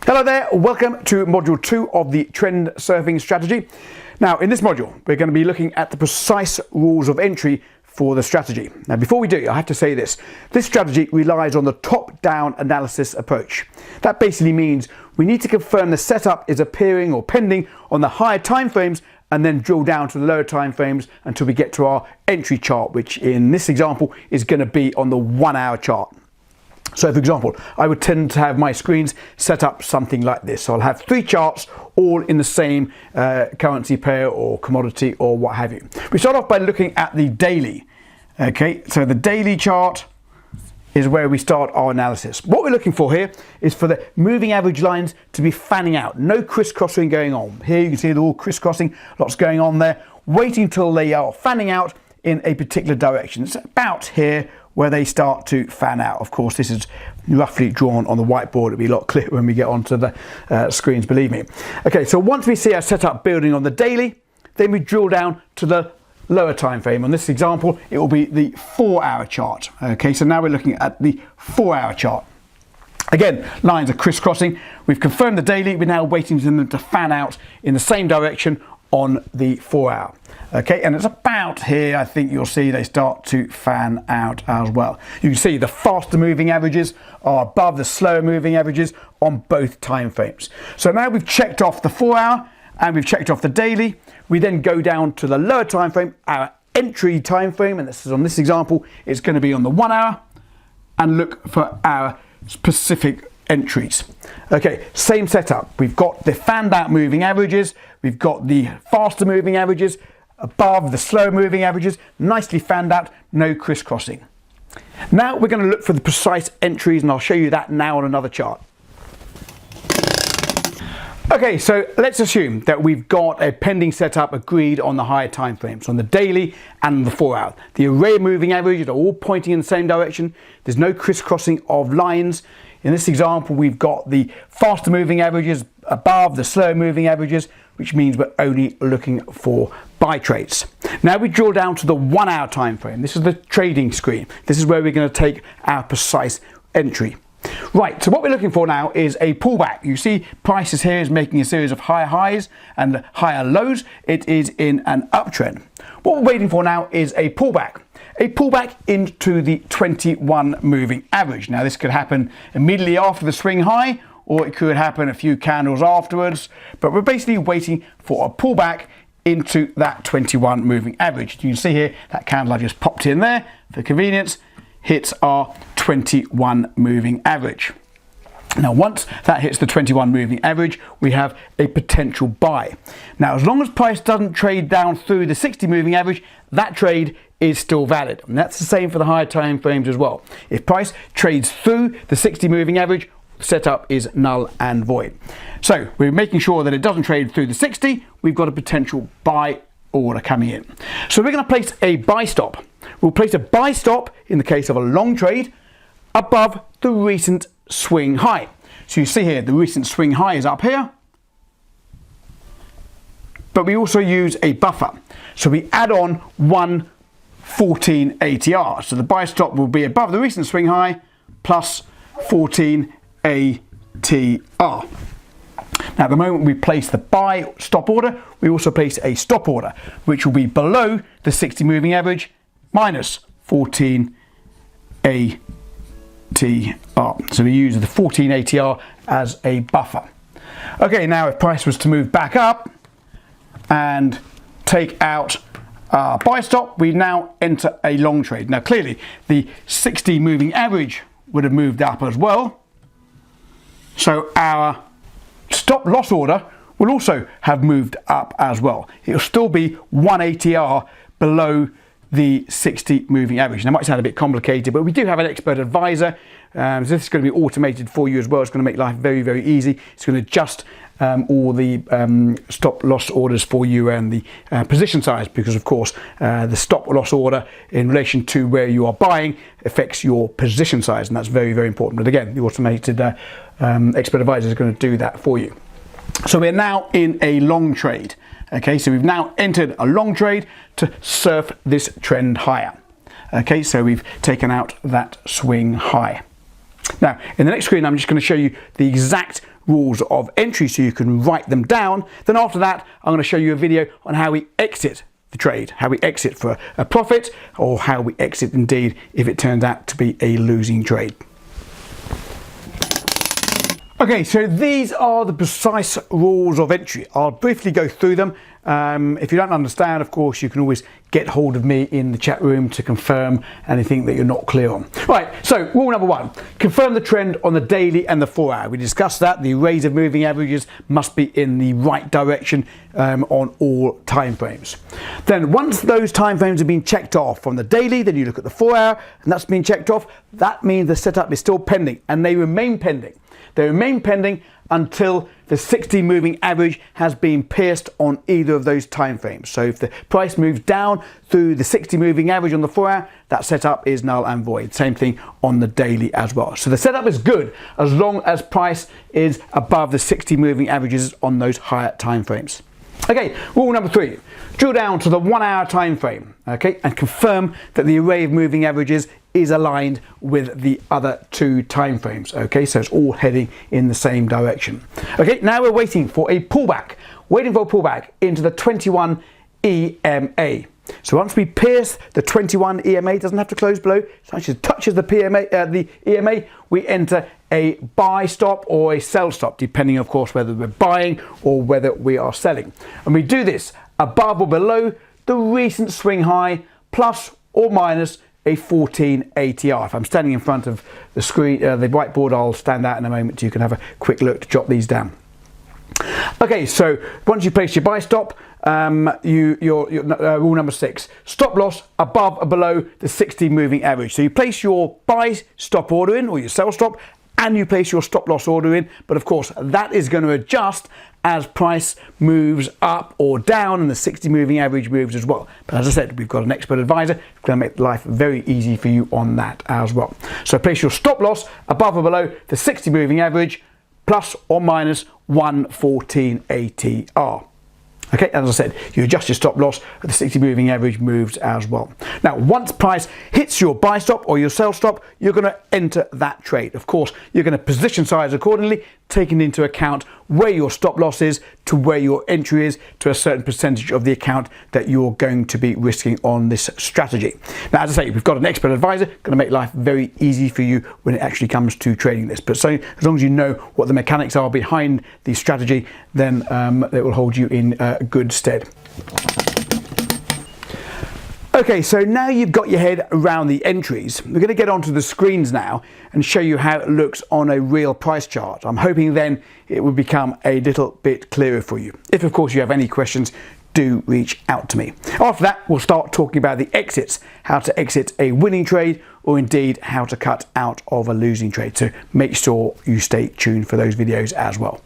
Hello there, welcome to module 2 of the trend surfing strategy. Now in this module we're going to be looking at the precise rules of entry for the strategy. Now before we do, I have to say this strategy relies on the top-down analysis approach. That basically means we need to confirm the setup is appearing or pending on the higher time frames and then drill down to the lower time frames until we get to our entry chart, which in this example is going to be on the 1 hour chart. So for example, I would tend to have my screens set up something like this. So I'll have 3 charts all in the same currency pair or commodity or what have you. We start off by looking at the daily. Okay, so the daily chart is where we start our analysis. What we're looking for here is for the moving average lines to be fanning out. No crisscrossing going on. Here you can see they're all crisscrossing, lots going on there. Waiting till they are fanning out in a particular direction. It's about here where they start to fan out. Of course, this is roughly drawn on the whiteboard. It'll be a lot clearer when we get onto the screens, believe me. Okay, so once we see our setup building on the daily, then we drill down to the lower time frame. On this example, it will be the 4 hour chart. Okay, so now we're looking at the 4 hour chart. Again, lines are crisscrossing. We've confirmed the daily. We're now waiting for them to fan out in the same direction on the 4 hour. Okay, and it's about here, I think you'll see they start to fan out as well. You can see the faster moving averages are above the slower moving averages on both time frames. So now we've checked off the 4 hour and we've checked off the daily. We then go down to the lower time frame, our entry time frame, and this is on this example, it's going to be on the 1 hour, and look for our specific entries. Okay, same setup. We've got the fanned out moving averages, we've got the faster moving averages above the slow moving averages, nicely fanned out, no crisscrossing. Now we're going to look for the precise entries, and I'll show you that now on another chart. Okay, so let's assume that we've got a pending setup agreed on the higher time frames, on the daily and the 4 hour. The array of moving averages are all pointing in the same direction. There's no crisscrossing of lines. In this example, we've got the faster moving averages above the slow moving averages, which means we're only looking for buy trades. Now we drill down to the 1 hour time frame. This is the trading screen. This is where we're going to take our precise entry. Right, so what we're looking for now is a pullback. You see prices here is making a series of higher highs and higher lows. It is in an uptrend. What we're waiting for now is a pullback. A pullback into the 21 moving average. Now this could happen immediately after the swing high, or it could happen a few candles afterwards, but we're basically waiting for a pullback into that 21 moving average. You can see here that candle I just popped in there for convenience hits our 21 moving average. Now once that hits the 21 moving average, we have a potential buy. Now as long as price doesn't trade down through the 60 moving average, that trade is still valid, and that's the same for the higher time frames as well. If price trades through the 60 moving average, setup is null and void. So we're making sure that it doesn't trade through the 60. We've got a potential buy order coming in. So we're going to place a buy stop. We'll place a buy stop in the case of a long trade above the recent swing high. So you see here the recent swing high is up here, but we also use a buffer. So we add on 114 ATR. So the buy stop will be above the recent swing high plus 14 ATR. Now at the moment we place the buy stop order, we also place a stop order which will be below the 60 moving average minus 14 ATR. So we use the 14 ATR as a buffer. Okay, now if price was to move back up and take out our buy stop, we now enter a long trade. Now clearly the 60 moving average would have moved up as well, so our stop loss order will also have moved up as well. It will still be 1 ATR below the 60 moving average. Now, it might sound a bit complicated, but we do have an expert advisor. So this is going to be automated for you as well. It's going to make life very, very easy. It's going to adjust all the stop loss orders for you and the position size, because of course the stop loss order in relation to where you are buying affects your position size, and that's very, very important. But again, the automated expert advisor is going to do that for you. So we're now in a long trade. Okay, so we've now entered a long trade to surf this trend higher. Okay, so we've taken out that swing high. Now, in the next screen, I'm just going to show you the exact rules of entry so you can write them down. Then after that, I'm going to show you a video on how we exit the trade, how we exit for a profit, or how we exit indeed if it turns out to be a losing trade. Okay, so these are the precise rules of entry. I'll briefly go through them. If you don't understand, of course, you can always get hold of me in the chat room to confirm anything that you're not clear on. Right, so rule number one, confirm the trend on the daily and the 4 hour. We discussed that the arrays of moving averages must be in the right direction on all time frames. Then once those time frames have been checked off from the daily, then you look at the 4 hour and that's been checked off. That means the setup is still pending, and they remain pending. They remain pending until the 60 moving average has been pierced on either of those time frames. So if the price moves down through the 60 moving average on the 4 hour, that setup is null and void. Same thing on the daily as well. So the setup is good as long as price is above the 60 moving averages on those higher time frames. Okay, rule number three, drill down to the 1 hour time frame, okay, and confirm that the array of moving averages is aligned with the other two time frames. Okay, so it's all heading in the same direction. Okay, now we're waiting for a pullback, into the 21 EMA. So once we pierce the 21 EMA, it doesn't have to close below, so it actually touches the the EMA, we enter a buy stop or a sell stop, depending of course whether we're buying or whether we are selling. And we do this above or below the recent swing high, plus or minus a 14 ATR. If I'm standing in front of the screen, the whiteboard, I'll stand out in a moment so you can have a quick look to jot these down. Okay, so once you place your buy stop, rule number 6, stop loss above or below the 60 moving average. So you place your buy stop order in, or your sell stop, and you place your stop loss order in, but of course that is going to adjust as price moves up or down and the 60 moving average moves as well. But as I said, we've got an expert advisor who's going to make life very easy for you on that as well. So place your stop loss above or below the 60 moving average, plus or minus 114 ATR. Okay, as I said, you adjust your stop loss, the 60 moving average moves as well. Now, once price hits your buy stop or your sell stop, you're going to enter that trade. Of course, you're going to position size accordingly, taking into account where your stop loss is to where your entry is to a certain percentage of the account that you're going to be risking on this strategy. Now, as I say, we've got an expert advisor going to make life very easy for you when it actually comes to trading this. But so as long as you know what the mechanics are behind the strategy, then it will hold you in good stead. Okay, so now you've got your head around the entries, we're going to get onto the screens now and show you how it looks on a real price chart. I'm hoping then it will become a little bit clearer for you. If of course you have any questions, do reach out to me. After that, we'll start talking about the exits, how to exit a winning trade, or indeed how to cut out of a losing trade. So make sure you stay tuned for those videos as well.